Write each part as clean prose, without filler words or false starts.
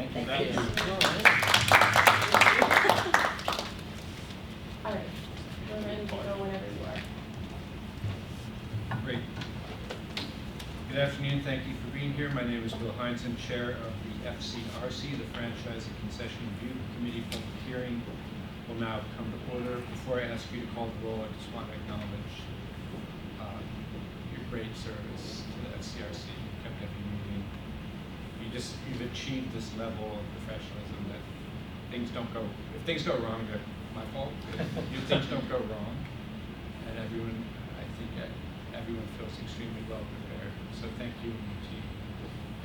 Thank you. Thank you. All right, we're ready to go whenever you are. Great. Good afternoon. Thank you for being here. My name is Bill Heinzen, Chair of the FCRC, the Franchise and Concession Review Committee. Public hearing will now come to order. Before I ask you to call the roll, I just want to acknowledge your great service to the FCRC. You kept every meeting. You've achieved this level of professionalism that if things go wrong, they're my fault. Things don't go wrong, and everyone feels extremely well prepared. So thank you, team,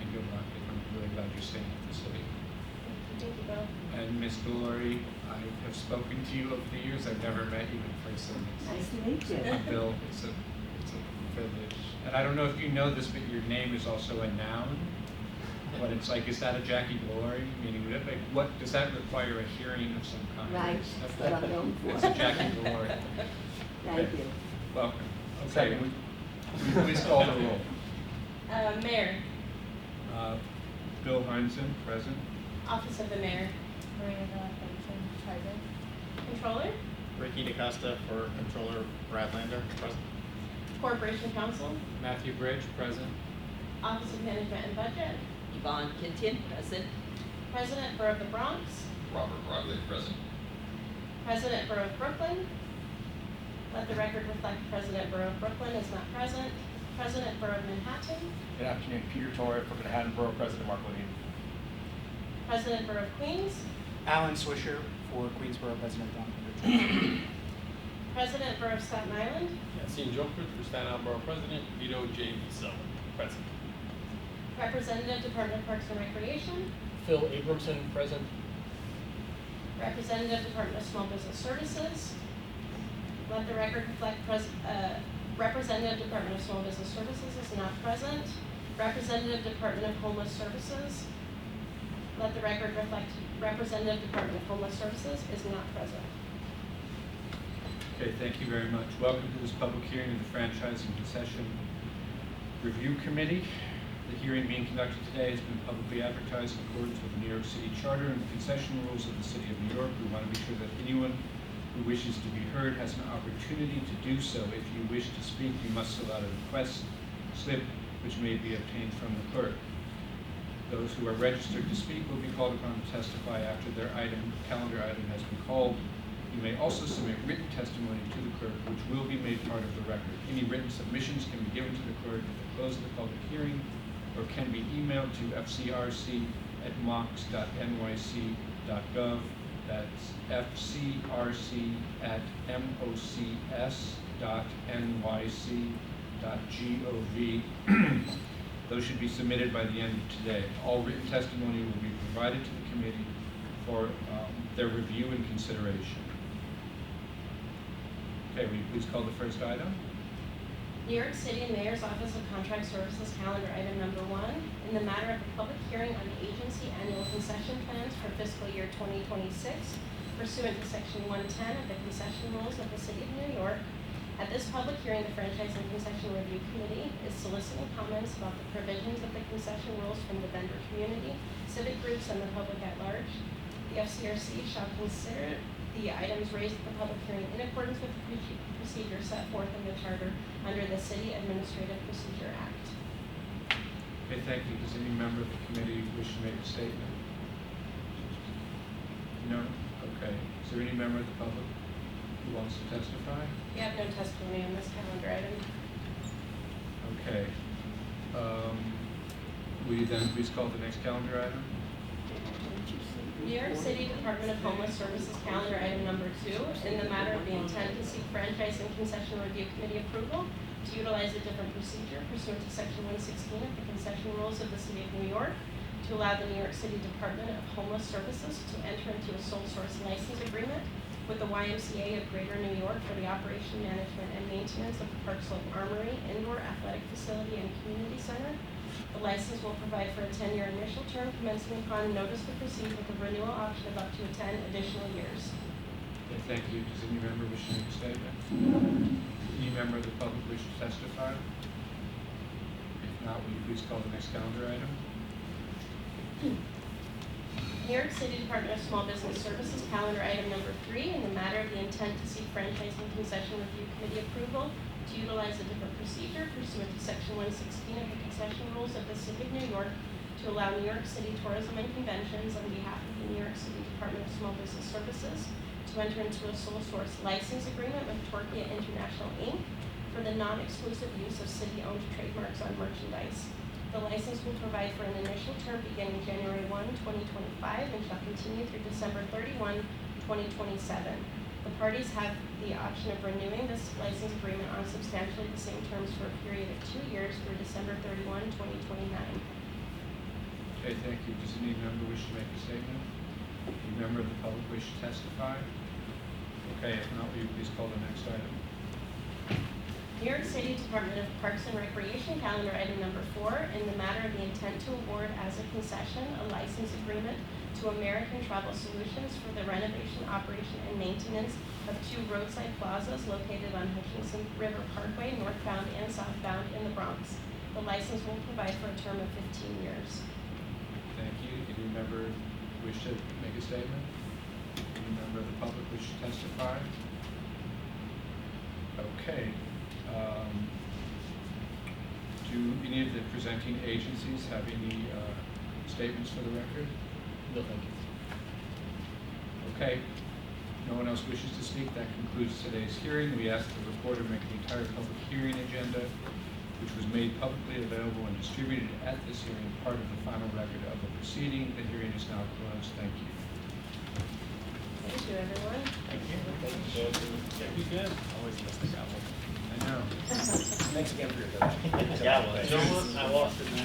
and good luck. I'm really glad you're staying at the city. Thank you, Bill. And Miss Glory, I have spoken to you over the years. I've never met you in person. Nice to meet you. Bill, it's a privilege. And I don't know if you know this, but your name is also a noun. But it's like, is that a Jackie Glory? Meaning, like, what does that require a hearing of some kind? Right, that's what I'm known for. It's a Jackie Glory. Thank you. Welcome. Okay, please call the roll. Mayor. Bill Heinzen, present. Office of the Mayor. Marina Benson, present. Controller. Ricky DaCosta for Controller. Brad Lander, present. Corporation Counsel. Matthew Bridge, present. Office of Management and Budget. Yvonne Kintin, present. President Borough of the Bronx. Robert Broadley, present. President Borough of Brooklyn. Let the record reflect President Borough of Brooklyn is not present. President Borough of Manhattan. Good afternoon, Peter Torre for Manhattan Borough President Mark Levine. President Borough of Queens. Alan Swisher for Queensborough President Don Hendricks. President Borough of Staten Island. Yassine Joker for Staten Island Borough President. Vito J. Viso, present. Representative Department of Parks and Recreation. Phil Abramson, present. Representative Department of Small Business Services. Let the record reflect Representative Department of Small Business Services is not present. Representative Department of Homeless Services. Let the record reflect Representative Department of Homeless Services is not present. Okay, thank you very much. Welcome to this public hearing of the Franchise and Concession Review Committee. The hearing being conducted today has been publicly advertised in accordance with the New York City Charter and the concession rules of the City of New York. We want to be sure that anyone who wishes to be heard has an opportunity to do so. If you wish to speak, you must fill out a request slip, which may be obtained from the clerk. Those who are registered to speak will be called upon to testify after their calendar item has been called. You may also submit written testimony to the clerk, which will be made part of the record. Any written submissions can be given to the clerk at the close of the public hearing, or can be emailed to fcrc@mocs.nyc.gov. That's fcrc@mocs.nyc.gov. Those should be submitted by the end of today. All written testimony will be provided to the committee for their review and consideration. Okay, will you please call the first item? New York City Mayor's Office of Contract Services calendar item number 1, in the matter of a public hearing on the agency annual concession plans for fiscal year 2026, pursuant to section 110 of the concession rules of the City of New York. At this public hearing, the Franchise and Concession Review Committee is soliciting comments about the provisions of the concession rules from the vendor community, civic groups, and the public at large. The FCRC shall consider the items raised at the public hearing in accordance with the procedure set forth in the charter under the City Administrative Procedure Act. Okay, thank you. Does any member of the committee wish to make a statement? No? Okay. Is there any member of the public who wants to testify? We have no testimony on this calendar item. Okay. Will you then please call the next calendar item? New York City Department of Homeless Services calendar item number 2, in the matter of the intent to seek Franchise and Concession Review Committee approval to utilize a different procedure pursuant to section 116 of the concession rules of the City of New York to allow the New York City Department of Homeless Services to enter into a sole source license agreement with the YMCA of Greater New York for the operation, management, and maintenance of the Park Slope Armory, Indoor Athletic Facility, and Community Center. The license will provide for a 10-year initial term commencing upon notice to proceed with a renewal option of up to 10 additional years. Okay, thank you. Does any member wish to make a statement? Any member of the public wish to testify? If not, will you please call the next calendar item? New York City Department of Small Business Services, calendar item number 3, in the matter of the intent to seek franchise and concession review committee approval to utilize a different procedure pursuant to section 116 of the concession rules of the City of New York to allow New York City Tourism and Conventions on behalf of the New York City Department of Small Business Services to enter into a sole source license agreement with Torquia International Inc. for the non-exclusive use of city-owned trademarks on merchandise. The license will provide for an initial term beginning January 1, 2025 and shall continue through December 31, 2027. The parties have the option of renewing this license agreement on substantially the same terms for a period of 2 years through December 31, 2029. Okay, thank you. Does any member wish to make a statement? Any member of the public wish to testify? Okay, if not, will you please call the next item? New York City Department of Parks and Recreation, calendar item number 4, in the matter of the intent to award as a concession a license agreement to American Travel Solutions for the renovation, operation, and maintenance of 2 roadside plazas located on Hutchinson River Parkway, northbound and southbound in the Bronx. The license will provide for a term of 15 years. Thank you. Any member wish to make a statement? Any member of the public wish to testify? Okay. Do any of the presenting agencies have any statements for the record? No, thank you. Okay. No one else wishes to speak. That concludes today's hearing. We ask the reporter make the entire public hearing agenda, which was made publicly available and distributed at this hearing, part of the final record of the proceeding. The hearing is now closed. Thank you. Thank you, everyone. Thank you. You good? Always miss the gavel. I know. Thanks again for your time. Yeah, well, I lost it, man.